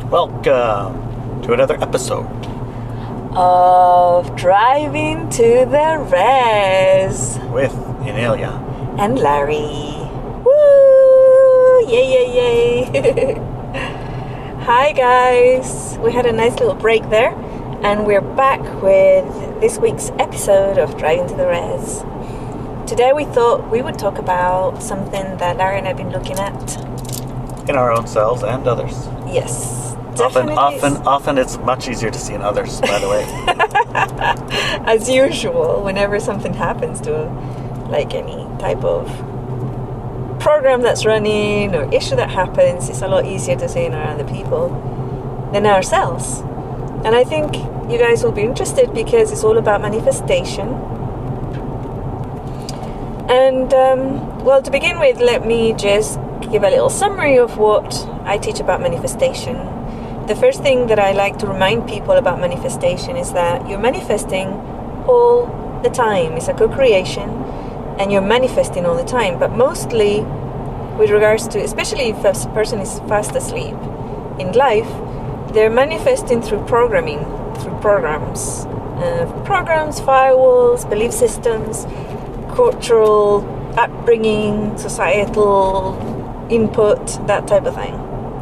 Welcome to another episode of Driving to the Res with Inelia and Larry. Woo! Yay, yay, yay. Hi guys, we had a nice little break there and we're back with this week's episode of Driving to the Res. Today we thought we would talk about something that Larry and I have been looking at. in our own selves and others. Yes, definitely. Often it's much easier to see in others, by the way. As usual, whenever something happens to like any type of program that's running or issue that happens, it's a lot easier to see in our other people than ourselves. And I think you guys will be interested because it's all about manifestation. And well, to begin with, let me just give a little summary of what I teach about manifestation. The first thing that I like to remind people about manifestation is that you're manifesting all the time. It's a co-creation and you're manifesting all the time, but mostly with regards to, especially if a person is fast asleep in life, they're manifesting through programming, through programs, firewalls, belief systems, cultural upbringing, societal input, that type of thing.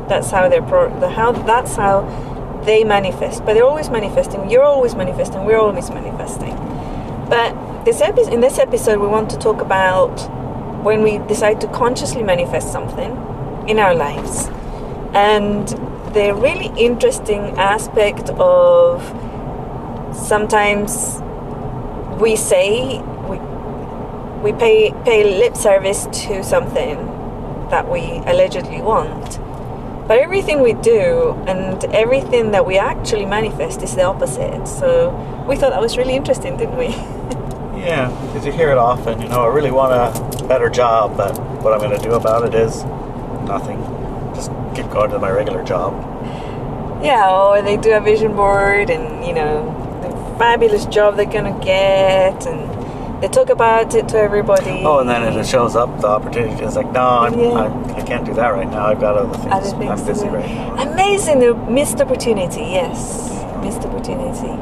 That's how that's how they manifest. But they're always manifesting. You're always manifesting. We're always manifesting. But in this episode, we want to talk about when we decide to consciously manifest something in our lives, and the really interesting aspect of sometimes we say we pay lip service to something that we allegedly want, but everything we do and everything that we actually manifest is the opposite. So we thought that was really interesting, didn't we? Yeah, because you hear it often, I really want a better job, but what I'm going to do about it is nothing. Just keep going to my regular job. Yeah, or they do a vision board and, the fabulous job they're going to get, and they talk about it to everybody. Oh, and then it shows up, the opportunity is like, no, I can't do that right now. I've got other things. I'm busy right now. Amazing, missed opportunity, yes. Missed opportunity.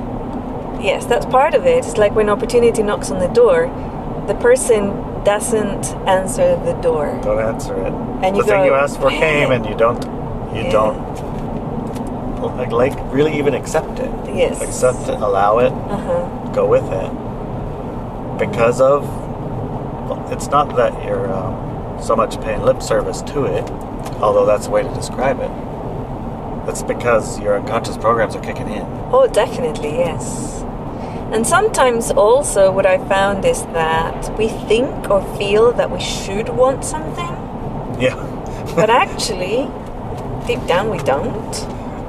Yes, that's part of it. It's like when opportunity knocks on the door, the person doesn't answer the door. Don't answer it. And the thing you asked for came, and you don't like really even accept it. Yes. Accept it, allow it, go with it. Because of, it's not that you're so much paying lip service to it, although that's the way to describe it. That's because your unconscious programs are kicking in. Oh, definitely, yes. And sometimes also what I found is that we think or feel that we should want something. Yeah. But actually, deep down we don't.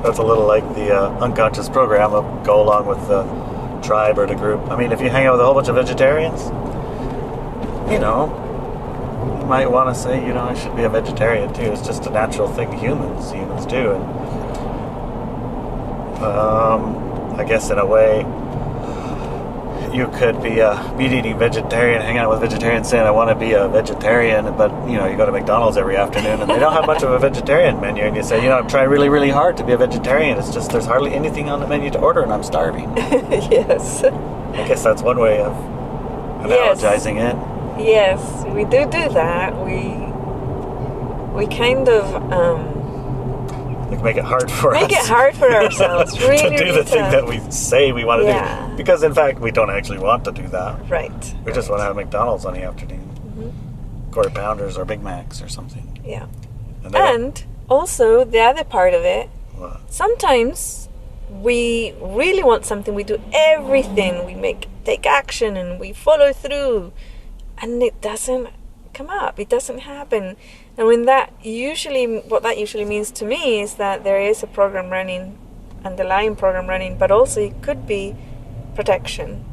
That's a little like the unconscious program of go along with the tribe or the group. I mean, if you hang out with a whole bunch of vegetarians, you might want to say, I should be a vegetarian too. It's just a natural thing humans do. And I guess in a way, you could be a meat-eating vegetarian, hang out with vegetarians, saying I want to be a vegetarian, but you go to McDonald's every afternoon and they don't have much of a vegetarian menu, and you say, I'm trying really, really hard to be a vegetarian. It's just there's hardly anything on the menu to order and I'm starving. Yes. I guess that's one way of analogizing it. Yes, we do that. We kind of make it hard for us. Make it hard for ourselves. Really, to do the thing that we say we want to do. Because in fact, we don't actually want to do that. Right. We just want to have McDonald's on the afternoon. Quarter pounders or Big Macs or something. Yeah. And also, the other part of it, sometimes we really want something, we do everything, we take action and we follow through, and it doesn't come up, it doesn't happen. And what that usually means to me is that there is a program running, underlying program running, but also it could be protection.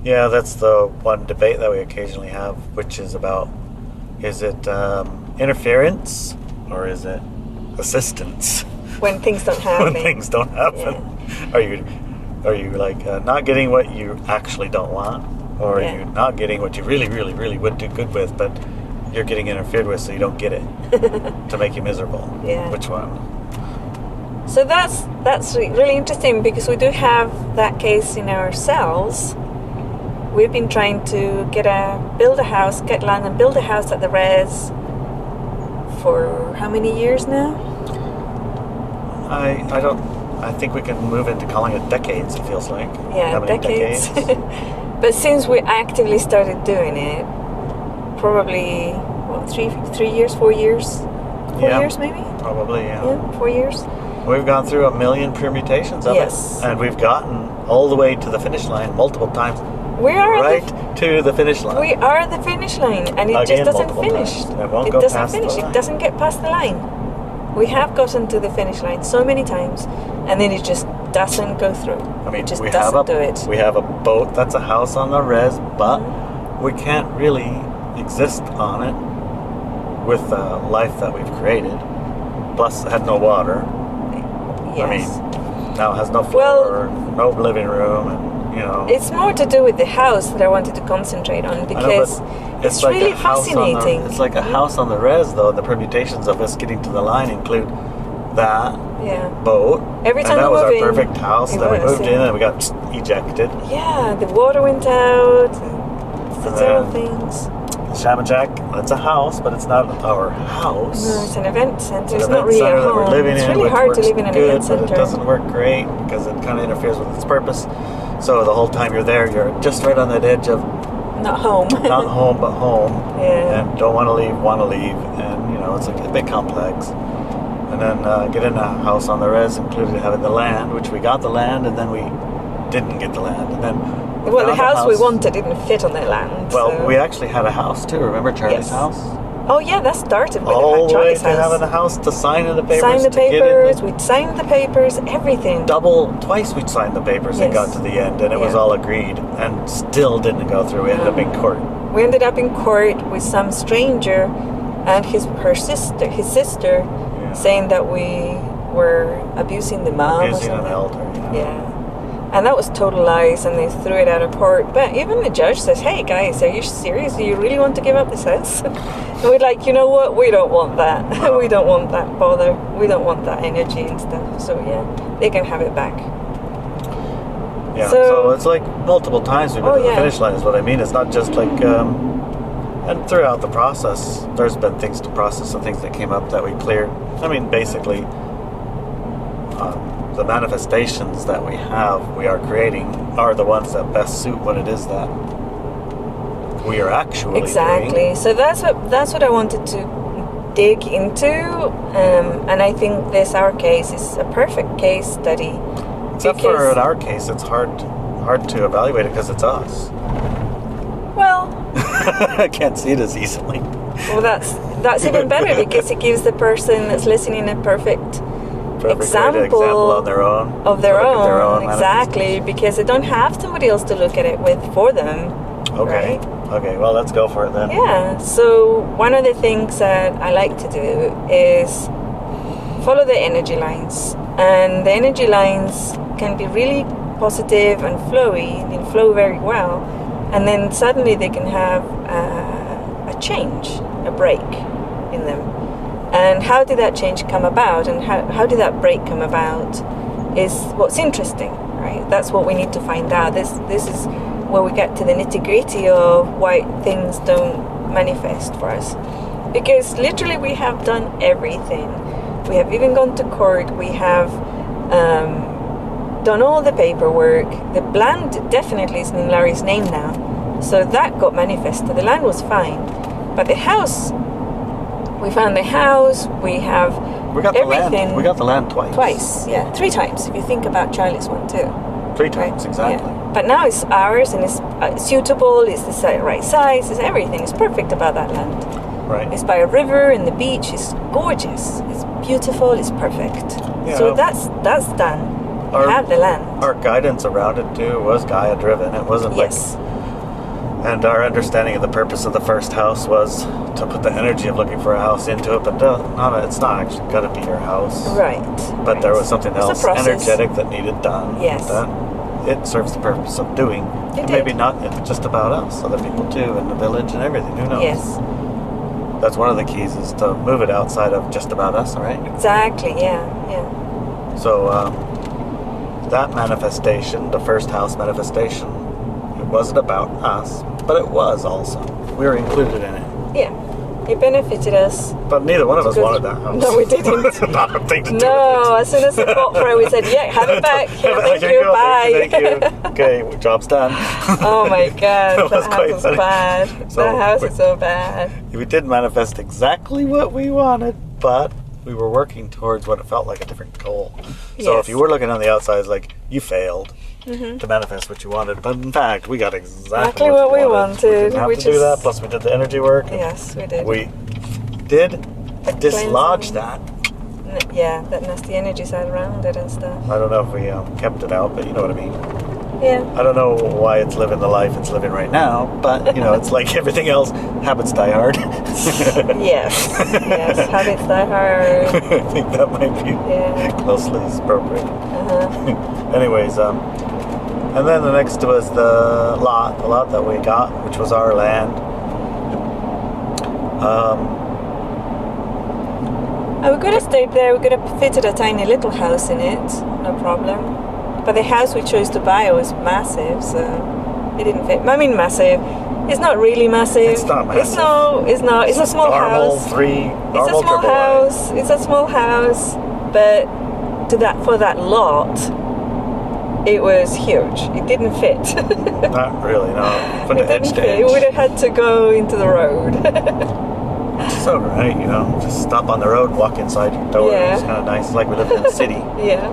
Yeah, that's the one debate that we occasionally have, which is about, is it interference or is it assistance? When things don't happen. When things don't happen. Yeah. Are you like not getting what you actually don't want, or are you not getting what you really, really, really would do good with, but you're getting interfered with, so you don't get it to make you miserable? Yeah. Which one? So that's really interesting because we do have that case in ourselves. We've been trying to build a house, get land and build a house at the res for how many years now? I think we can move into calling it decades, it feels like. Yeah, How many decades. But since we actively started doing it, probably, what, 3 years, 4 years? 4 years maybe? Probably, yeah. Yeah, 4 years. We've gone through a million permutations of it. And we've gotten all the way to the finish line multiple times. We are to the finish line. We are the finish line, and it just doesn't finish. It doesn't finish. It doesn't get past the line. We have gotten to the finish line so many times, and then it just doesn't go through. I mean, it just doesn't do it. We have a boat that's a house on the res, but we can't really exist on it with the life that we've created. Plus, it had no water. Yes. I mean, now it has no floor, no living room, and it's more to do with the house that I wanted to concentrate on because it's like really fascinating. It's like a house on the res, though. The permutations of us getting to the line include that boat. Every time and that we was move our in, perfect house. Then we moved in and we got ejected. Yeah, the water went out. Several things. Shamajak, it's a house, but it's not our house. No, it's an event center. It's not really a home. It's really hard to live in an event center. But it doesn't work great because it kind of interferes with its purpose. So the whole time you're there, you're just right on that edge of not home. Not home, but home. Yeah. And don't want to leave, and it's like a bit complex. And then get in a house on the res included having the land, which we got the land, and then we didn't get the land, and then. Well, the house we wanted didn't fit on the land. Well, we actually had a house too. Remember Charlie's house? Oh yeah, that started with all the way Charlie's to having a house, to sign in the papers. Sign the papers. We'd signed the papers. Everything. Twice we'd signed the papers and got to the end, and it was all agreed, and still didn't go through. We ended up in court. We ended up in court with some stranger and his sister, saying that we were abusing the mom. Abusing an elder. Yeah. And that was total lies, and they threw it out of court. But even the judge says, "Hey guys, are you serious? Do you really want to give up this house?" And we're like, you know what? We don't want that. We don't want that bother. We don't want that energy and stuff. So yeah, they can have it back. Yeah. So it's like multiple times we've been to the finish line. Is what I mean. It's not just like. And throughout the process, there's been things to process and things that came up that we cleared. I mean, basically. The manifestations that we are creating, are the ones that best suit what it is that we are actually doing. So that's what I wanted to dig into, and I think our case is a perfect case study. Except for in our case, it's hard to evaluate it because it's us. Well, I can't see it as easily. Well, that's even better because it gives the person that's listening a perfect example on their own of their own exactly, because they don't have somebody else to look at it for them. Okay. Right? Okay, well, let's go for it then. Yeah, so one of the things that I like to do is follow the energy lines, and the energy lines can be really positive and flowy, and flow very well, and then suddenly they can have a change, a break in them. And how did that change come about, and how did that break come about is what's interesting, right? That's what we need to find out. This is where we get to the nitty-gritty of why things don't manifest for us. Because literally we have done everything. We have even gone to court. We have done all the paperwork. The land definitely is in Larry's name now. So that got manifested. The land was fine. But the house... We found the house, we got everything. The land. We got the land twice. Twice, yeah. 3 times, if you think about Charlie's one too. 3 times, exactly. Yeah. But now it's ours, and it's suitable, it's the right size, it's everything. It's perfect about that land. Right. It's by a river and the beach. It's gorgeous. It's beautiful, it's perfect. Yeah. So that's done. We have the land. Our guidance around it too was Gaia-driven. It wasn't and our understanding of the purpose of the first house was to put the energy of looking for a house into it, but it's not actually got to be your house. Right. But there was something else energetic that needed done. Yes. That it serves the purpose of doing. Maybe not just about us, other people too, and the village and everything. Who knows? Yes. That's one of the keys, is to move it outside of just about us, right? Exactly, yeah. So that manifestation, the first house manifestation, it wasn't about us, but it was also. We were included in it. Yeah. It benefited us. But neither one of us Because- wanted that house. No, we didn't. Not a thing to do with No, it. as soon as it fought for it, we said, yeah, have it back. Yeah, thank There you, go, bye. Thank you. Okay, job's done. Oh my god, That was that quite house is funny. bad. So, That house we- is so bad. We did manifest exactly what we wanted, but we were working towards what it felt like a different goal. So Yes. if you were looking on the outside, it's like you failed to manifest what you wanted, but in fact, we got exactly what we We wanted, didn't have which to do is- that. Plus, we did the energy work. Yes, we did. We did dislodge cleansing. that. Yeah, that nasty energy side around it and stuff. I don't know if we kept it out, but you know what I mean. Yeah. I don't know why it's living the life it's living right now, but you know, it's like everything else. Habits die hard. Yes. Yes. Habits die hard. I think that might be Yeah. closely appropriate. Uh-huh. Anyways, and then the next was the lot that we got, which was our land. Oh, we could have stayed there. We could have fitted a tiny little house in it. No problem. But the house we chose to buy was massive, so it didn't fit. I mean, massive. It's not really massive. It's not massive. It's not. It's a small normal house. three, It's a normal small triple wide. house. It's a small house, but for that lot, it was huge. It didn't fit. Not really, no. From It the edge didn't to fit. edge. It would have had to go into the road. It's alright, you know. Just stop on the road, walk inside your door. Yeah. It's kind of nice. It's like we live in the city. Yeah.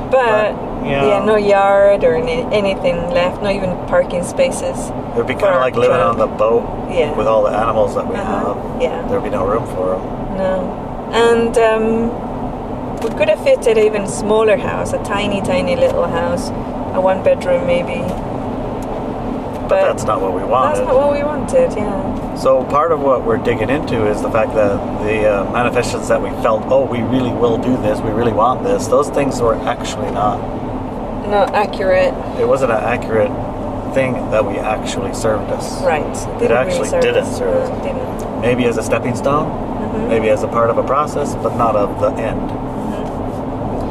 But yeah. no yard or anything left, not even parking spaces. It would be for kind of our like living truck. on the boat Yeah. with all the animals that we Uh-huh. have. Yeah. There would be no room for them. No. And we could have fitted an even smaller house, a tiny, tiny little house, a one bedroom maybe. But that's not what we wanted. That's not what we wanted, yeah. So part of what we're digging into is the fact that the manifestations that we felt, oh, we really will do this, we really want this, those things were actually not. Not accurate. It wasn't an accurate thing that we actually served us. Right. It actually didn't serve us. No, it didn't. Maybe as a stepping stone, maybe as a part of a process, but not of the end.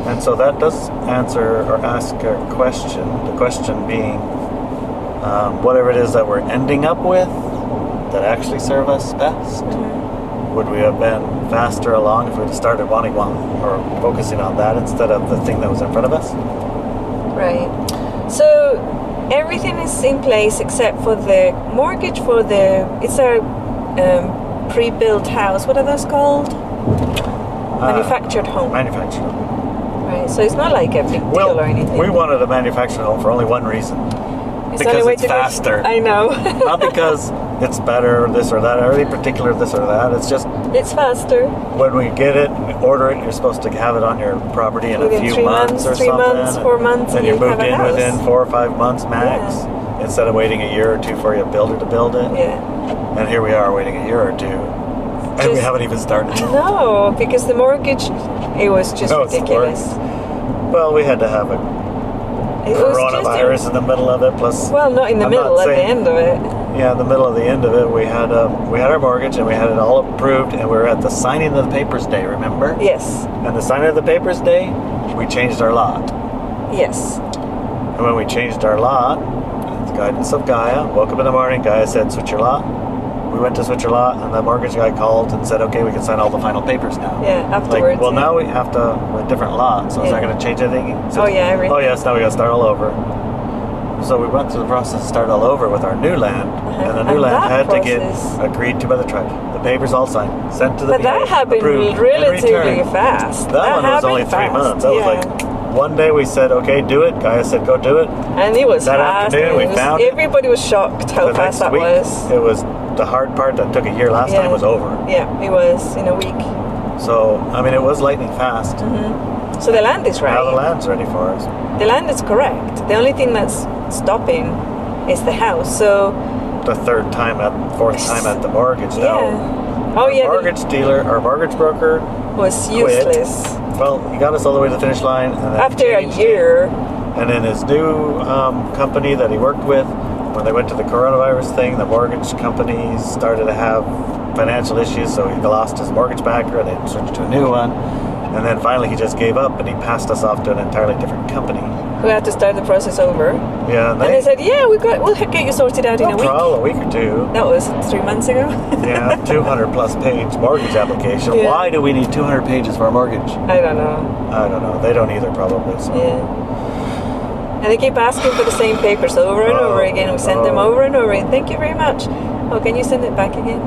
And so that does answer or ask a question. The question being, whatever it is that we're ending up with that actually serve us best, would we have been faster along if we had started wanting one or focusing on that instead of the thing that was in front of us? Right. So everything is in place except for the mortgage for it's a pre-built house. What are those called? Manufactured home. Manufactured. Right. So it's not like a big deal Well, or anything. we wanted a manufactured home for only one reason. It's the because only way it's to do it. faster. I know. Not because it's better or this or that, or any particular this or that. It's just It's faster. when we get it and order it, you're supposed to have it on your property in Within a few 3 months or 3 something. months, 4 months, and you you're moved have a in house. within 4 or 5 months max, instead of waiting a year or two for your builder to build it. Yeah. And here we are waiting a year or two, and we Just- haven't even started. No, because the mortgage, it was just No, it's ridiculous. Well, we had to have a It was coronavirus just in the middle of it. Plus, well, not in the I'm middle, not at the saying- end of it. Yeah, in the middle of the end of it, we had our mortgage and we had it all approved, and we were at the signing of the papers day. Remember? Yes. And the signing of the papers day, we changed our lot. Yes. And when we changed our lot, the guidance of Gaia, woke up in the morning, Gaia said, switch your lot. We went to switch your lot, and the mortgage guy called and said, okay, we can sign all the final papers now. Yeah, afterwards. Like, well, yeah. now we have to, a different lot, so is that Yeah. going to change anything? He said, Oh, yeah, everything. Oh, yes, now we got to start all over. So we went through the process to start all over with our new land, and the new And land that had to get process- agreed to by the tribe. The papers all signed, sent to the But that PA, happened approved, and relatively returned. fast. That one was only happened 3 fast, months. That was yeah. like, one day we said, okay, do it. Gaia said, go do it. And it was that fast. afternoon, and we it was, found it. everybody was shocked how The fast next that week, was. it was the hard part that took a year last Yeah. time was over. Yeah, it was in a week. So, I mean, it was lightning fast. So the land is right. Now the land's ready for us. The land is correct. The only thing that's stopping is the house. So The fourth time at the mortgage now. yeah. Oh Our yeah, mortgage dealer, our mortgage broker, was quit. useless. well, he got us all the way to the finish line. And then After a changed year. it. And then his new company that he worked with, when they went to the coronavirus thing, the mortgage companies started to have financial issues, so he lost his mortgage backer and they switched to a new one. And then finally he just gave up and he passed us off to an entirely different company. Who had to start the process over. Yeah, And they said, yeah, we'll get you sorted out in a week. Probably a week or two. That was 3 months ago. Yeah, 200 plus page mortgage application. Yeah. Why do we need 200 pages for a mortgage? I don't know. I don't know. They don't either, probably. So. Yeah. And they keep asking for the same papers over and over again. We send them over and over again. Thank you very much. Oh, can you send it back again?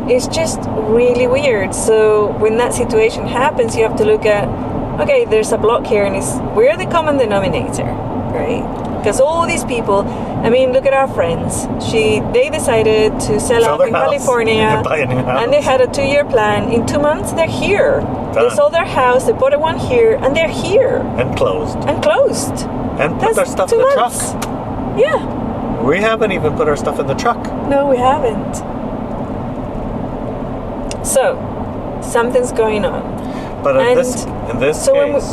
It's just really weird. So when that situation happens, you have to look at, okay, there's a block here, and we're the common denominator, right? Because all these people, I mean, look at our friends. They decided to sell up in California, and buy a new house. And they had a 2-year plan. In 2 months, they're here. Done. They sold their house, they bought one here, and they're here. And closed. And closed. And put their stuff in the truck. Yeah. We haven't even put our stuff in the truck. No, we haven't. So, something's going on. But in this so case,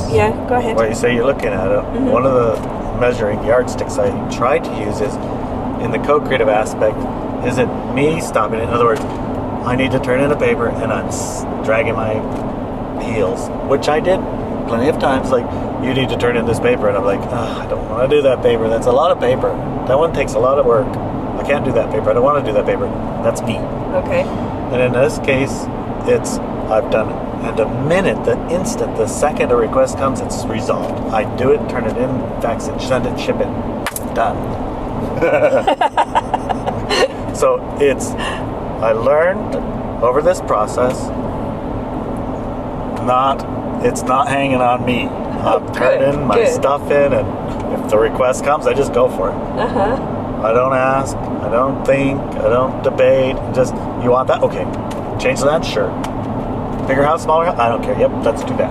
go ahead. Well, you say you're looking at it. Mm-hmm. One of the measuring yardsticks I tried to use is in the co-creative aspect. Is it me stopping it? In other words, I need to turn in a paper and I'm dragging my heels, which I did plenty of times. Like, you need to turn in this paper, and I'm like, I don't want to do that paper. That's a lot of paper. That one takes a lot of work. I can't do that paper. I don't want to do that paper. That's me. Okay. And in this case, I've done it. And the instant, the second a request comes, it's resolved. I do it, turn it in, fax it, send it, ship it. Done. So I learned over this process, it's not hanging on me. I'm turning my stuff in, and if the request comes, I just go for it. Uh-huh. I don't ask, I don't think, I don't debate. Just, you want that? Okay. Change that? Sure. Bigger house, smaller house? I don't care. Yep, that's too bad.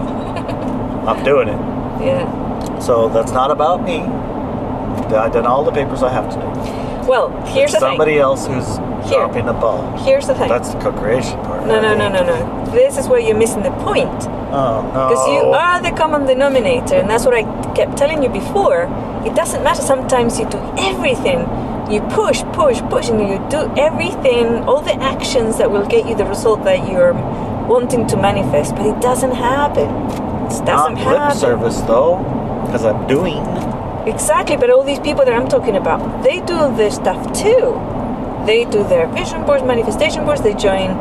I'm doing it. Yeah. So that's not about me. I done all the papers I have to do. Well, here's the thing. Somebody else who's dropping the ball. Here's the thing. That's the co-creation part. No. This is where you're missing the point. Oh, no. Because you are the common denominator, and that's what I kept telling you before. It doesn't matter. Sometimes you do everything. You push, and you do everything, all the actions that will get you the result that you're wanting to manifest, but it doesn't happen. It doesn't happen. Not lip service, though, because I'm doing. Exactly, but all these people that I'm talking about, they do their stuff too. They do their vision boards, manifestation boards, they join,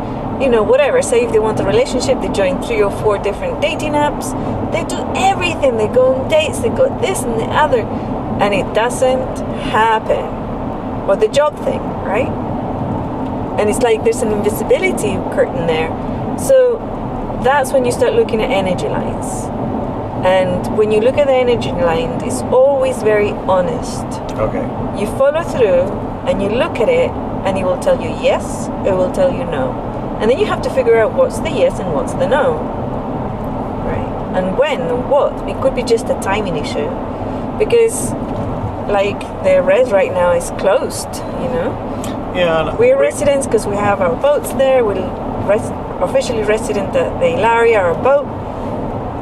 whatever. Say if they want a relationship, they join 3 or 4 different dating apps. They do everything. They go on dates, they go this and the other, and it doesn't happen. Or the job thing, right? And it's like there's an invisibility curtain there. So that's when you start looking at energy lines. And when you look at the energy line, it's always very honest. Okay. You follow through and you look at it, and it will tell you yes, it will tell you no. And then you have to figure out what's the yes and what's the no. Right? And when and what. It could be just a timing issue. Because, like, the res right now is closed, Yeah. No, We're residents because we have our boats there. We're officially resident at the Ilaria, our boat.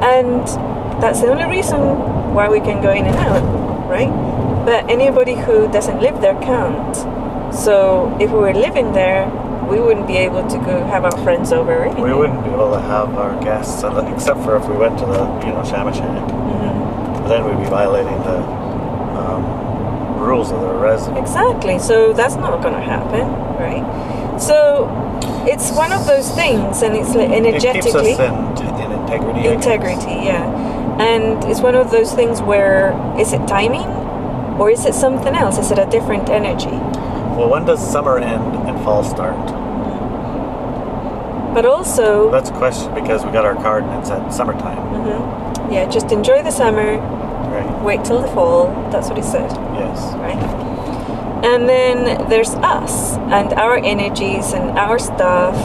And that's the only reason why we can go in and out, right? But anybody who doesn't live there can't. So if we were living there, we wouldn't be able to go have our friends over or anything. We wouldn't be able to have our guests, except for if we went to the, Shamashak. Mm-hmm. Then we'd be violating the rules of the resident. Exactly. So that's not going to happen, right? So it's one of those things, and it's like energetically. It keeps us in integrity. Integrity, yeah. And it's one of those things where, is it timing? Or is it something else? Is it a different energy? Well, when does summer end and fall start? But also... That's a question, because we got our card and it's at summertime. Mm-hmm. Yeah, just enjoy the summer. Right. Wait till the fall. That's what he said. Yes. Right? And then there's us and our energies and our stuff,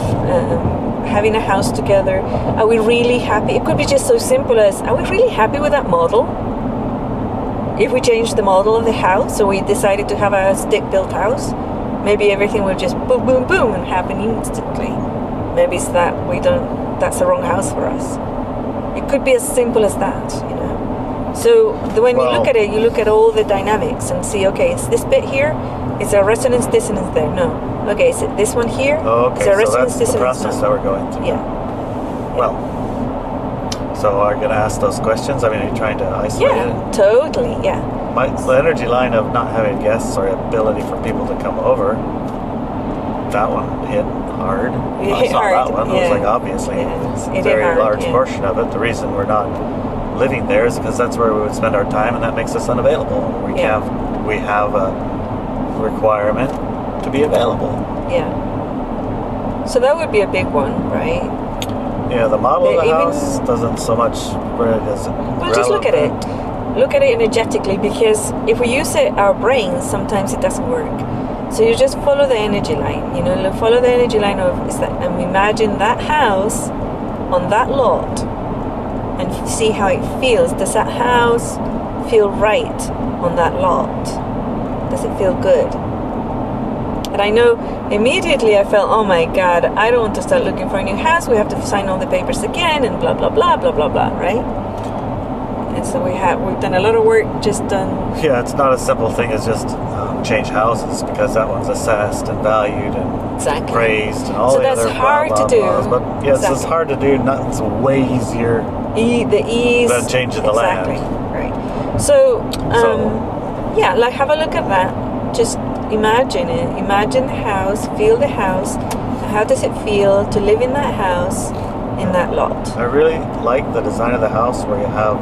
having a house together. Are we really happy? It could be just so simple as, are we really happy with that model? If we change the model of the house, or we decided to have a stick-built house, maybe everything will just boom, boom, boom and happen instantly. Maybe it's that that's the wrong house for us. It could be as simple as that, So when you look at it, you look at all the dynamics and see, okay, is this bit here? Is there resonance, dissonance there? No. Okay, is it this one here? Okay, is there so resonance, that's the dissonance? process that we're going through. Yeah. Well, So are you going to ask those questions? I mean, are you trying to isolate it? Yeah, totally. Yeah. The energy line of not having guests or ability for people to come over, that one hit hard. It I hit saw hard, that one. It was yeah. like obviously Yes, it a hit very hard, large yeah. portion of it. The reason we're not living there is because that's where we would spend our time, and that makes us unavailable. Yeah. We have a requirement to be available. Yeah. So that would be a big one, right? Yeah, the model of the Even- house doesn't so much where it is. Well, just look at it. Look at it energetically, because if we use our brains, sometimes it doesn't work. So you just follow the energy line. Follow the energy line and imagine that house on that lot, and see how it feels. Does that house feel right on that lot? Does it feel good? And I know immediately I felt, oh my God, I don't want to start looking for a new house. We have to sign all the papers again and blah, blah, blah, blah, blah, blah, right? And so we've done a lot of work just done. Yeah, it's not a simple thing as just change houses, because that one's assessed and valued and Exactly. praised and all So the that's other hard blah, to do. blah, blahs. But yeah, it's just Exactly. hard to do. It's way easier. The ease. Than changing the land. Exactly. Right. So, yeah, like have a look at that. Just imagine it. Imagine the house. Feel the house. How does it feel to live in that house, in that lot? I really like the design of the house where you have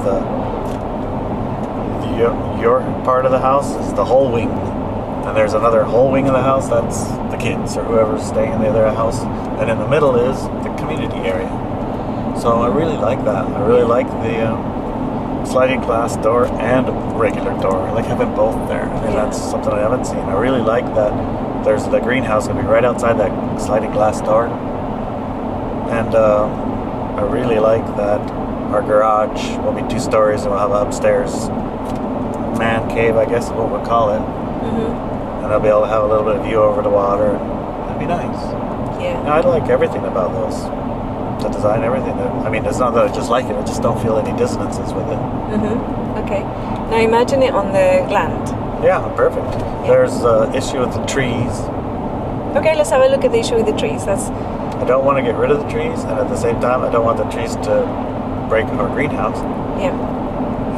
your part of the house is the whole wing, and there's another whole wing of the house that's the kids or whoever's staying in the other house, and in the middle is the community area. So I really like that. I really like the sliding glass door and regular door. I like having both there. I mean, Yeah. that's something I haven't seen. I really like that there's the greenhouse going to be right outside that sliding glass door. And I really like that our garage will be 2 stories, and we'll have an upstairs man cave, I guess is what we'll call it. Mm-hmm. And I'll be able to have a little bit of view over the water. It'd be nice. Yeah. I like everything about those. The design, everything. I mean, it's not that I just like it. I just don't feel any dissonances with it. Mm-hmm. Okay. Now imagine it on the land. Yeah, perfect. There's the issue with the trees. Okay, let's have a look at the issue with the trees. I don't want to get rid of the trees, and at the same time, I don't want the trees to break our greenhouse. Yeah.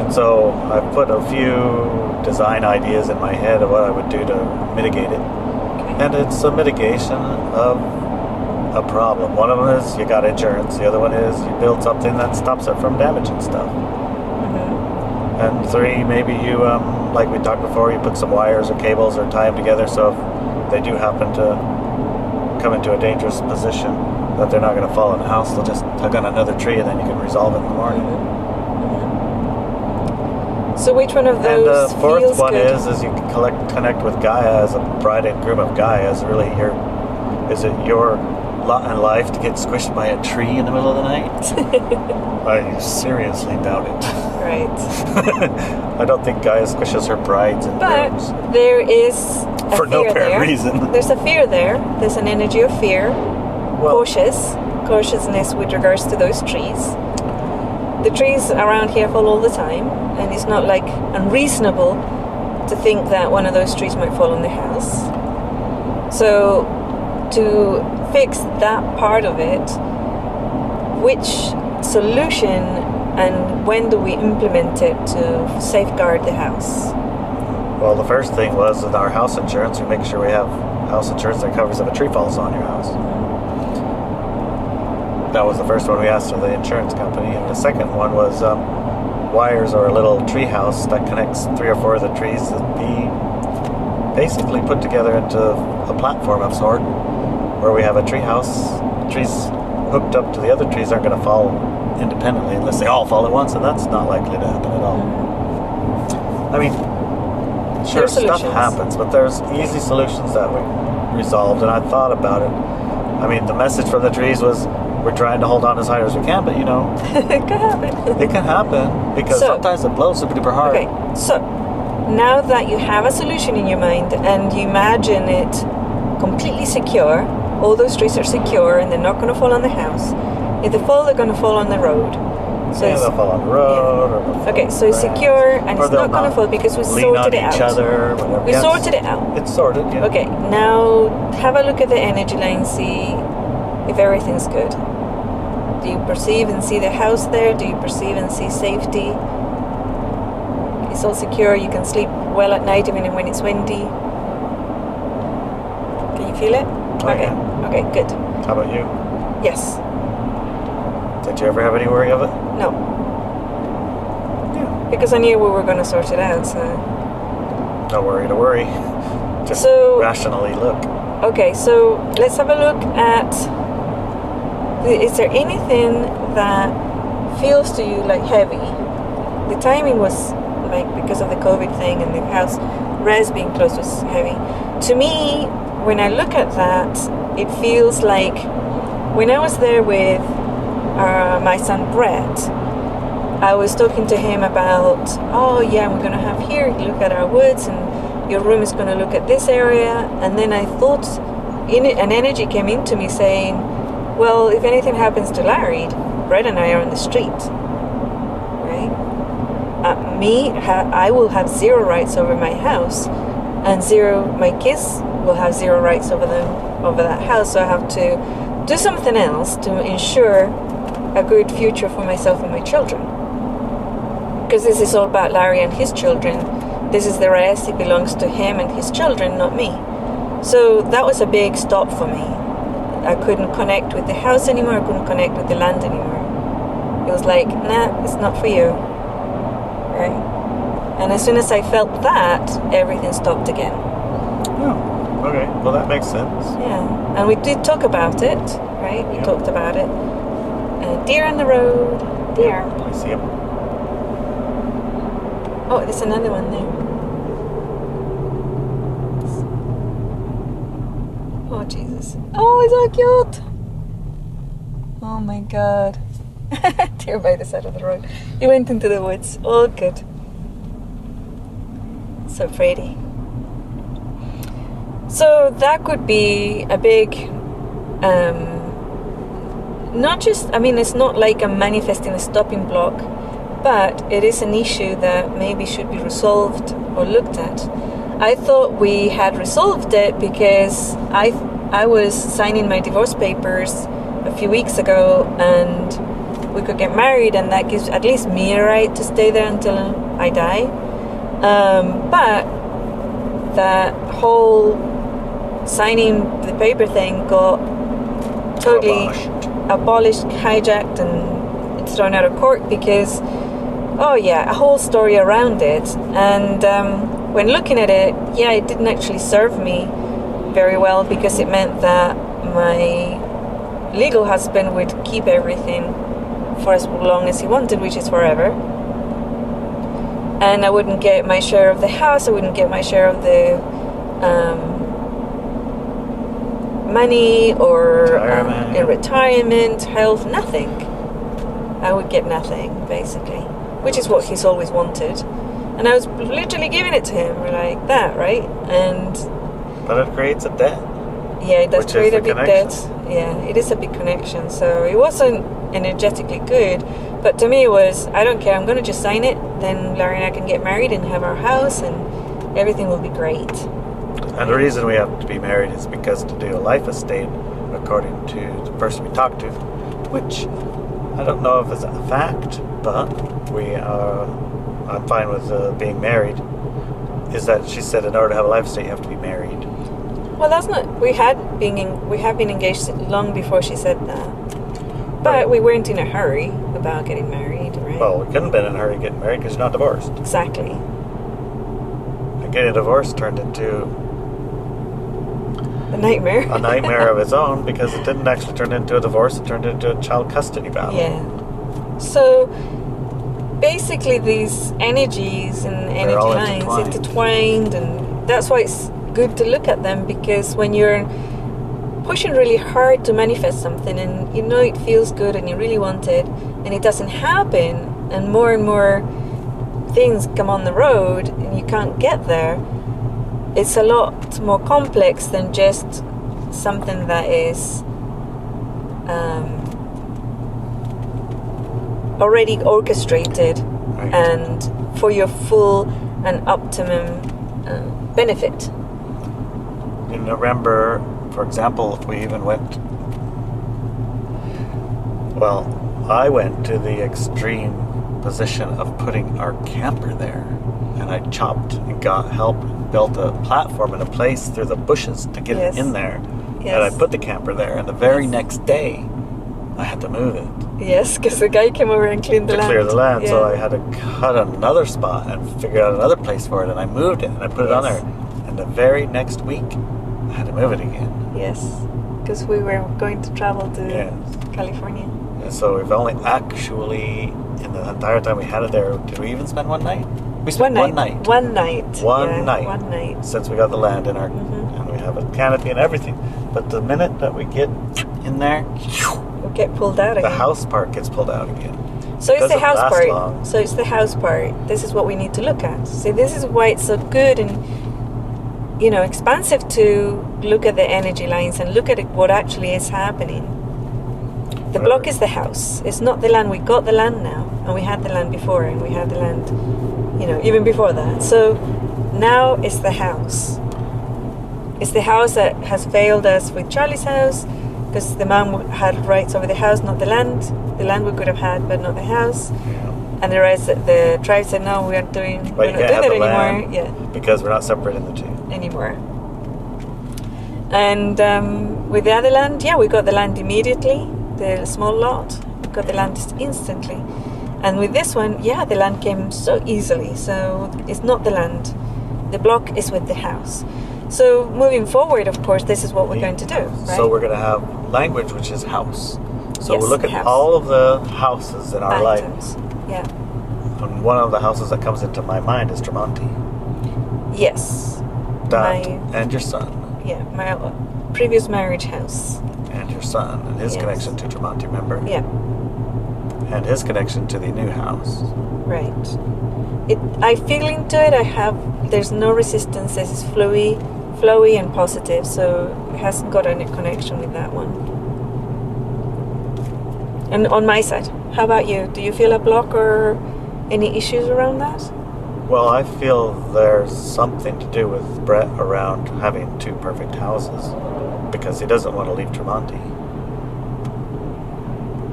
And so I've put a few design ideas in my head of what I would do to mitigate it. Okay. And it's a mitigation of a problem. One of them is you got insurance. The other one is you build something that stops it from damaging stuff. Mm-hmm. And 3, maybe you, like we talked before, you put some wires or cables or tie them together, so if they do happen to come into a dangerous position, that they're not going to fall in the house. They'll just tug on another tree, and then you can resolve it in the morning. Mm-hmm. So which one of And those the 4th feels one good? is you can connect with Gaia as a bride and groom of Gaia. Is it your lot in life to get squished by a tree in the middle of the night? I seriously doubt it. Right. I don't think Gaia squishes her brides and But grooms there is a for no fear apparent there. reason. There's a fear there. There's an energy of fear. Well, Cautiousness with regards to those trees. The trees around here fall all the time, and it's not like unreasonable to think that one of those trees might fall on the house. So to fix that part of it, which solution and when do we implement it to safeguard the house? well, the first thing was with our house insurance. We make sure we have house insurance that covers if a tree falls on your house. That was the first one we asked of the insurance company, and the second one was wires or a little tree house that connects 3 or 4 of the trees that be basically put together into a platform of sort, where we have a tree house. Trees hooked up to the other trees aren't going to fall independently unless they all fall at once, and that's not likely to happen at all. I mean, sure, There's stuff solutions. happens, but there's easy solutions that we resolved, and I thought about it. I mean, the message from the trees was, we're trying to hold on as high as we can, but It could happen. it can happen because So- sometimes it blows super duper hard. Okay, so now that you have a solution in your mind and you imagine it completely secure, all those trees are secure and they're not going to fall on the house. If they fall, they're going to fall on the road. So Yeah, it's, they'll fall on the road. Or they'll fall okay, on so it's the grass. secure and Or it's they'll not going to fall because we lean sorted on it each out. other. Whatever. We Yeah, sorted it out. It's sorted, yeah. Okay, now have a look at the energy line, see if everything's good. Do you perceive and see the house there? Do you perceive and see safety? It's all secure. You can sleep well at night even when it's windy. Can you feel it? Oh, Okay. yeah. Okay, good. How about you? Yes. Did you ever have any worry of it? No. Yeah. Because I knew we were going to sort it out, so... No worry to worry. Just So- rationally look. Okay, so let's have a look at... Is there anything that feels to you like heavy? The timing was like because of the COVID thing and the house res being closed was heavy. To me, when I look at that, it feels like when I was there with my son Brett, I was talking to him about, oh yeah, we're going to have here, look at our woods, and your room is going to look at this area. And then I thought, an energy came into me saying, well, if anything happens to Larry, Brett and I are on the street, right? I will have zero rights over my house, and my kids will have zero rights over that house. So I have to do something else to ensure a good future for myself and my children. Because this is all about Larry and his children. This is the rest. It belongs to him and his children, not me. So that was a big stop for me. I couldn't connect with the house anymore. I couldn't connect with the land anymore. It was like, nah, it's not for you. Right? And as soon as I felt that, everything stopped again. Oh, okay. Well, that makes sense. Yeah. And we did talk about it, right? We talked about it. Deer on the road. Deer. I see him. Oh, there's another one there. Oh, Jesus. Oh, it's so cute. Oh, my God. Deer by the side of the road. He went into the woods. Oh, good. So pretty. So that could be a big... not just... I mean, it's not like I'm manifesting a stopping block, but it is an issue that maybe should be resolved or looked at. I thought we had resolved it because I was signing my divorce papers a few weeks ago, and we could get married, and that gives at least me a right to stay there until I die. But that whole signing the paper thing got totally abolished, hijacked, and it's thrown out of court because, oh yeah, a whole story around it. And when looking at it, yeah, it didn't actually serve me very well because it meant that my legal husband would keep everything for as long as he wanted, which is forever. And I wouldn't get my share of the house, I wouldn't get my share of the money or retirement, health, nothing. I would get nothing, basically, which is what he's always wanted. And I was literally giving it to him like that, right? But it creates a debt. Yeah, it does Which create is a the big connection. debt. Yeah, it is a big connection. So it wasn't energetically good, but to me it was, I don't care, I'm going to just sign it, then Larry and I can get married and have our house and everything will be great. And the reason we have to be married is because to do a life estate, according to the person we talked to, which I don't know if it's a fact, but I'm fine with being married, is that she said in order to have a life estate you have to be married. Well, that's not, we have been engaged long before she said that, but we weren't in a hurry about getting married, right? Well, we couldn't have been in a hurry to get married because you're not divorced. Exactly. And getting a divorce turned into A nightmare. a nightmare of its own because it didn't actually turn into a divorce, it turned into a child custody battle. Yeah. So basically these energies and energy all lines intertwined, and that's why it's good to look at them, because when you're pushing really hard to manifest something and you know it feels good and you really want it and it doesn't happen, and more things come on the road and you can't get there, it's a lot more complex than just something that is already orchestrated Right. and for your full and optimum benefit. In November, for example, if we even went Well, I went to the extreme position of putting our camper there. And I chopped and got help and built a platform in a place through the bushes to get it in there. Yes. And I put the camper there. And the very next day, I had to move it. Yes, because the guy came over and cleaned the To land. clear the land. Yeah. So I had to cut another spot and figure out another place for it. And I moved it and I put it on Yes. there. And the very next week, I had to move it again. Yes, because we were going to travel to Yes. California. And so we've only actually, in the entire time we had it there, did we even spend one night? We spent one night. One night. One Yeah, night. One night. Since we got the land in our, Mhm. and we have a canopy and everything. But the minute that we get in there, We'll get pulled out the again. house part gets pulled out again. So it's the doesn't house last part. long. So it's the house part. This is what we need to look at. See, this is why it's so good and expansive to look at the energy lines and look at what actually is happening. The block is the house. It's not the land. We got the land now, and we had the land before, and we had the land, even before that. So now it's the house. It's the house that has failed us with Charlie's house, because the man had rights over the house, not the land. The land we could have had, but not the house. Yeah. And the tribe said, no, we're not doing But we're you not can't have doing the that anymore. land Yeah, because we're not separating the two. anymore. And with the other land, we got the land immediately. The small lot, we got the land instantly. And with this one, the land came so easily. So it's not the land. The block is with the house. So moving forward, of course, this is what we're going to do, right? So we're going to have language, which is house. So Yes, we'll look at house. all of the houses in our life. Items. Yeah. And one of the houses that comes into my mind is Tremonti. Yes. That My- and your son. Yeah, my previous marriage house. And your son and his Yes. connection to Tremonti, remember? Yeah, And his connection to the new house. right. I feel into it. There's no resistance. This is flowy and positive. So it hasn't got any connection with that one. And on my side, how about you? Do you feel a block or any issues around that? Well, I feel there's something to do with Brett around having two perfect houses because he doesn't want to leave Tremonti.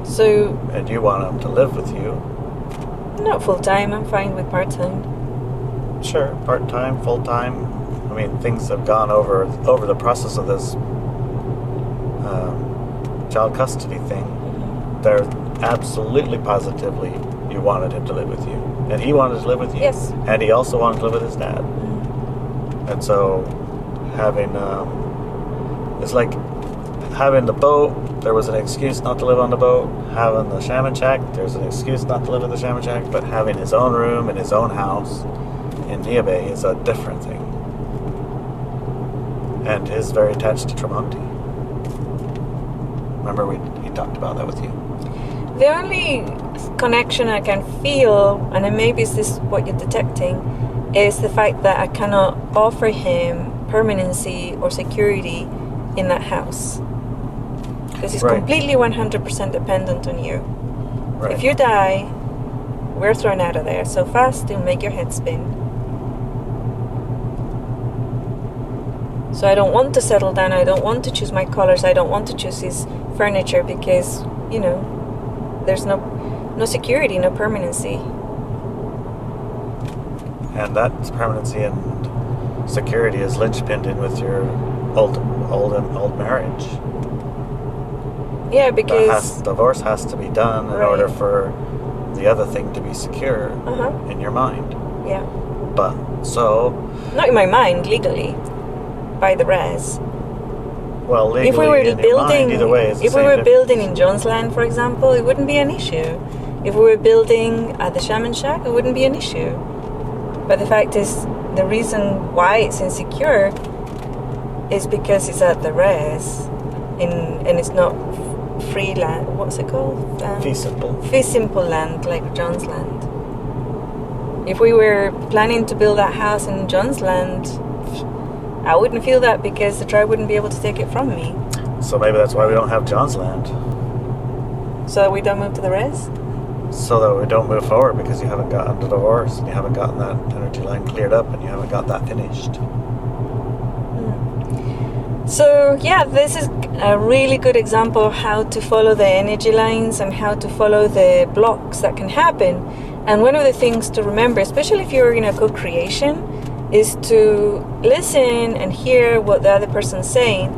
So And you want him to live with you. not full time. I'm fine with part time. Sure, part-time, full-time. I mean, things have gone over the process of this child custody thing. They're absolutely positively you wanted him to live with you. And he wanted to live with you. Yes. And he also wanted to live with his dad. And so having, it's like having the boat, there was an excuse not to live on the boat. Having the shaman shack, there's an excuse not to live in the shaman shack. But having his own room in his own house in Niabe is a different thing. And he's very attached to Tremonti. Remember he talked about that with you. The only connection I can feel, and then maybe is this what you're detecting, is the fact that I cannot offer him permanency or security in that house. Because he's Right. completely 100% dependent on you. Right. If you die, we're thrown out of there so fast it'll make your head spin. So I don't want to settle down, I don't want to choose my colors, I don't want to choose his furniture because, there's no security, no permanency. And that permanency and security is linchpinned in with your old marriage. Yeah, because Divorce has to be done in Right. order for the other thing to be secure Uh-huh. in your mind. yeah, But so, not in my mind legally, by the res. well, legally If we were in your building, mind, either way, it's the if we same were difference. building in John's land, for example, it wouldn't be an issue. If we were building at the Shaman Shack, it wouldn't be an issue. But the fact is, the reason why it's insecure is because it's at the res, and it's not free land. What's it called? Fee simple. Fee simple land, like John's land. If we were planning to build that house in John's land, I wouldn't feel that because the tribe wouldn't be able to take it from me. So maybe that's why we don't have John's land. So that we don't move to the res? So that we don't move forward because you haven't gotten the divorce and you haven't gotten that energy line cleared up and you haven't got that finished. So yeah, this is a really good example of how to follow the energy lines and how to follow the blocks that can happen. And one of the things to remember, especially if you're in a co-creation, is to listen and hear what the other person's saying,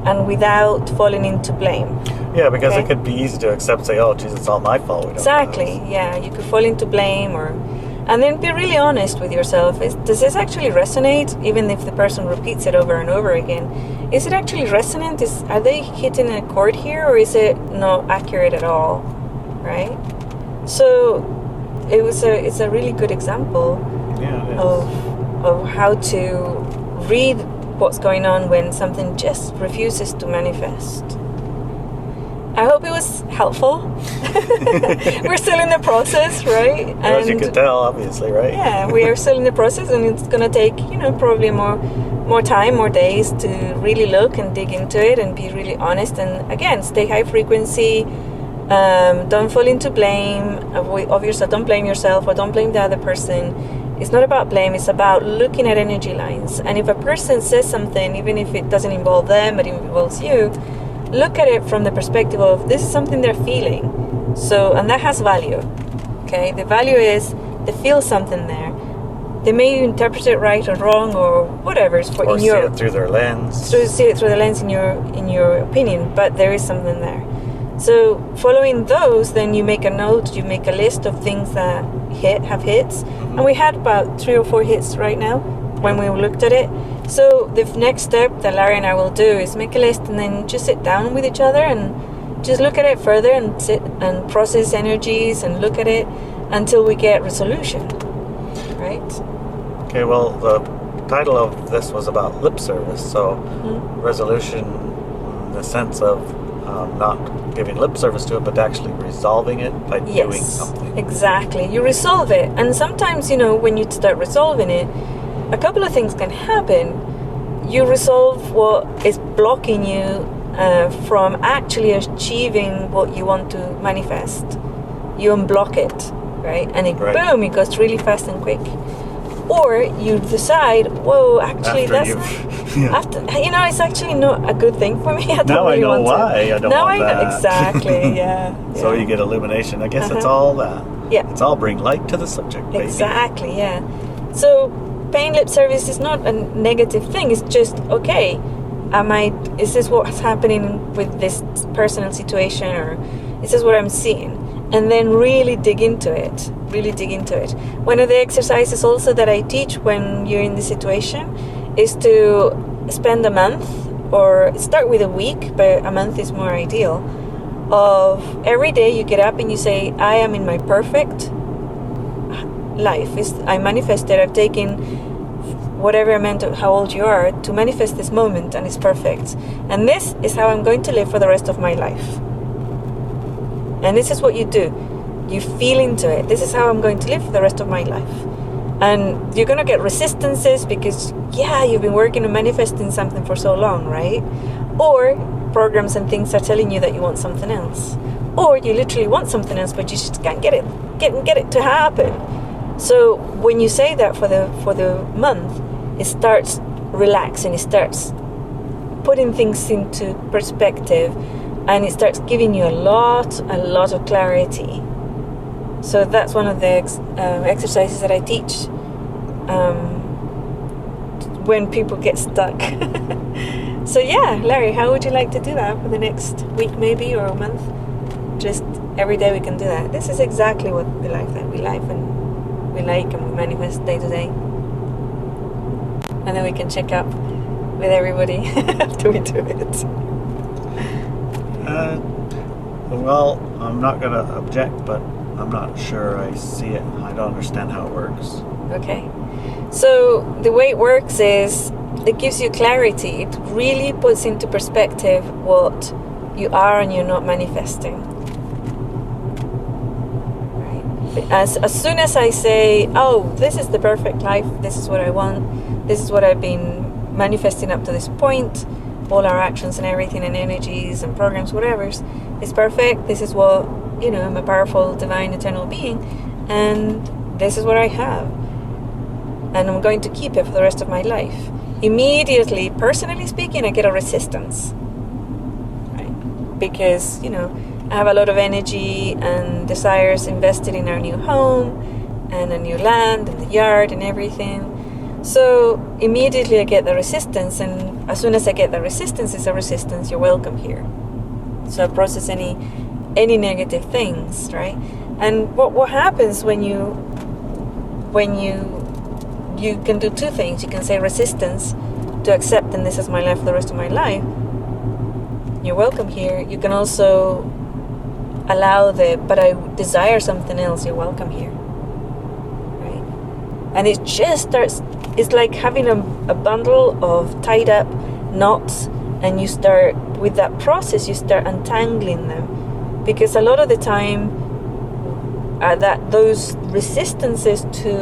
and without falling into blame. Yeah, because it could be easy to accept, say, oh, geez, it's all my fault. Exactly, yeah. You could fall into blame, and then be really honest with yourself. Does this actually resonate, even if the person repeats it over and over again? Is it actually resonant? Are they hitting a chord here, or is it not accurate at all, right? So it's a really good example of how to read what's going on when something just refuses to manifest. I hope it was helpful. We're still in the process, right? Well, as you can tell, obviously, right? Yeah, we are still in the process, and it's going to take, probably more time, more days to really look and dig into it and be really honest. And again, stay high frequency. Don't fall into blame of yourself. Don't blame yourself or don't blame the other person. It's not about blame. It's about looking at energy lines. And if a person says something, even if it doesn't involve them, but it involves you, look at it from the perspective of this is something they're feeling. So, and that has value. Okay, the value is they feel something there. They may interpret it right or wrong or whatever. Or see it through their lens. See it through the lens in your opinion, but there is something there. So following those, then you make a note, you make a list of things that have hits. Mm-hmm. And we had about 3 or 4 hits right now when we looked at it. So the next step that Larry and I will do is make a list and then just sit down with each other and just look at it further and sit and process energies and look at it until we get resolution, right? Okay, well, the title of this was about lip service. So resolution in the sense of not giving lip service to it, but actually resolving it by doing something. Exactly. You resolve it. And sometimes, when you start resolving it, a couple of things can happen. You resolve what is blocking you from actually achieving what you want to manifest. You unblock it, right? And boom, it goes really fast and quick. Or you decide, whoa, actually it's actually not a good thing for me. I don't really want why to. I don't want that. Exactly, yeah. So you get illumination. I guess it's all that. Yeah. It's all bring light to the subject, baby. Exactly, yeah. So paying lip service is not a negative thing. It's just, okay, is this what's happening with this personal situation, or is this what I'm seeing? And then really dig into it. One of the exercises also that I teach when you're in this situation is to spend a month, or start with a week, but a month is more ideal, of every day you get up and you say, I am in my perfect life. I manifested, I've taken whatever amount of how old you are to manifest this moment, and it's perfect. And this is how I'm going to live for the rest of my life. And this is what you do. You feel into it. This is how I'm going to live for the rest of my life. And you're going to get resistances because, you've been working on manifesting something for so long, right? Or programs and things are telling you that you want something else. Or you literally want something else, but you just can't get it to happen. So when you say that for the month, it starts relaxing. It starts putting things into perspective. And it starts giving you a lot of clarity. So that's one of the exercises that I teach when people get stuck. So Larry, how would you like to do that for the next week maybe, or a month? Just every day we can do that. This is exactly what the life that we live and we like and we manifest day to day. And then we can check up with everybody after we do it. Well, I'm not going to object, but I'm not sure I see it. I don't understand how it works. Okay. So the way it works is it gives you clarity. It really puts into perspective what you are and you're not manifesting. Right? As soon as I say, oh, this is the perfect life, this is what I want, this is what I've been manifesting up to this point, all our actions and everything and energies and programs, whatever, is perfect. This is what, I'm a powerful, divine, eternal being, and this is what I have. And I'm going to keep it for the rest of my life. immediately, personally speaking, I get a resistance, right? Because, I have a lot of energy and desires invested in our new home and a new land and the yard and everything. So immediately I get the resistance, and as soon as I get the resistance, it's a resistance, you're welcome here. So I process any negative things, right? And what happens when you can do two things. You can say resistance to accept, and this is my life for the rest of my life. You're welcome here. You can also allow but I desire something else, you're welcome here. Right? And it just starts, it's like having a bundle of tied up knots, and you start, with that process, you start untangling them. Because a lot of the time, that those resistances to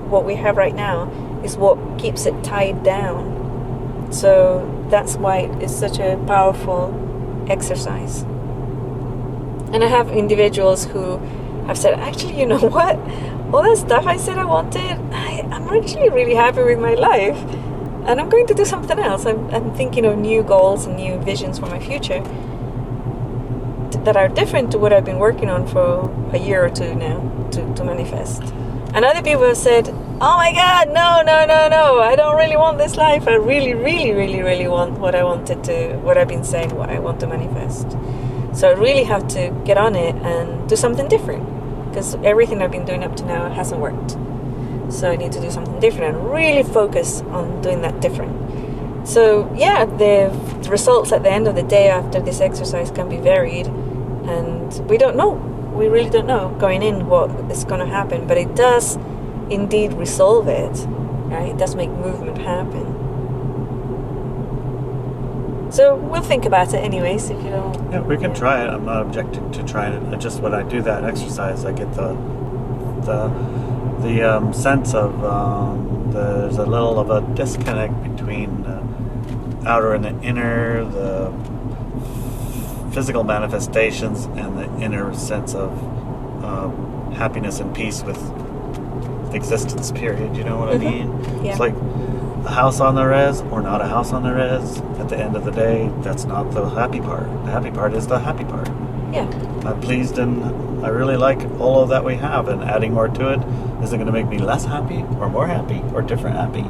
what we have right now is what keeps it tied down. So that's why it's such a powerful exercise. And I have individuals who have said, actually, you know what? All that stuff I said I wanted, I'm actually really happy with my life. And I'm going to do something else. I'm thinking of new goals and new visions for my future that are different to what I've been working on for a year or two now to manifest. And other people have said, oh my God, no, I don't really want this life. I really, really, really, really want what I've been saying, what I want to manifest. So I really have to get on it and do something different, because everything I've been doing up to now hasn't worked. So I need to do something different and really focus on doing that different. So yeah, the results at the end of the day after this exercise can be varied, and we don't know. We really don't know going in what is going to happen, but it does indeed resolve it, right? It does make movement happen. So we'll think about it anyways, if you don't. Yeah, we can try it. I'm not objecting to trying it. Just when I do that exercise, I get the sense of there's a little of a disconnect between the outer and the inner, the physical manifestations, and the inner sense of happiness and peace with existence, period. You know what I mean? Yeah. It's like a house on the res or not a house on the res. At the end of the day, that's not the happy part. The happy part is the happy part. Yeah. I'm pleased and I really like all of that we have, and adding more to it isn't going to make me less happy or more happy or different happy.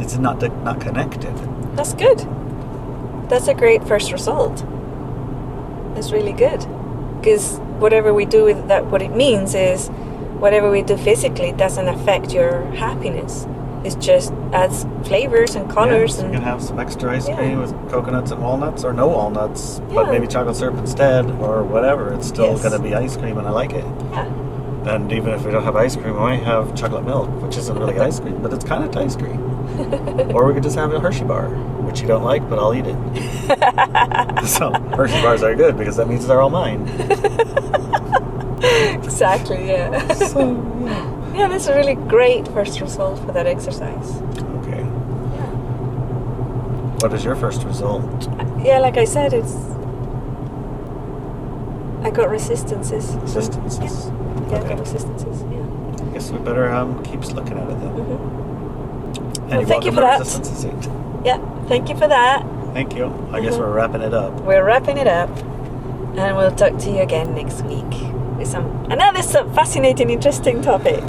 It's not connected. That's good. That's a great first result. That's really good. Because whatever we do with that, what it means is whatever we do physically doesn't affect your happiness. It just adds flavors and colors. Yeah, so you can have some extra ice Yeah. cream with coconuts and walnuts, or no walnuts, Yeah. but maybe chocolate syrup instead, or whatever. It's still Yes. going to be ice cream, and I like it. Yeah. And even if we don't have ice cream, we might have chocolate milk, which isn't really ice cream, but it's kind of ice cream. Or we could just have a Hershey bar, which you don't like, but I'll eat it. So Hershey bars are good because that means they're all mine. Exactly, yeah. So, Yeah, that's a really great first result for that exercise. okay. Yeah. What is your first result? Yeah, like I said, I got resistances. Resistances. Yeah, I Okay. got resistances, yeah. I guess we better keep looking at it then. Mm-hmm. And Well, you're thank you welcome for to that. Resistance Seat. Yeah, thank you for that. Thank you. I guess Mhm. we're wrapping it up. We're wrapping it up, and we'll talk to you again next week with another fascinating, interesting topic.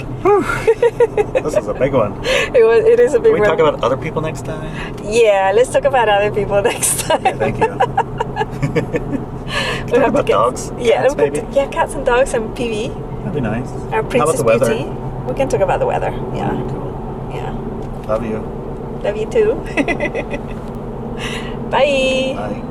This is a big one. It is a big Can we one. talk about other people next time? Yeah, let's talk about other people next time. Yeah, thank you. We'll Talk have to about get dogs, Yeah, cats, we'll put- maybe. yeah, cats and dogs and PV. That'd be nice. Our How about Princess the weather? Beauty. We can talk about the weather. Yeah, That'd be cool. yeah. Love you. Love you too. Bye. Bye.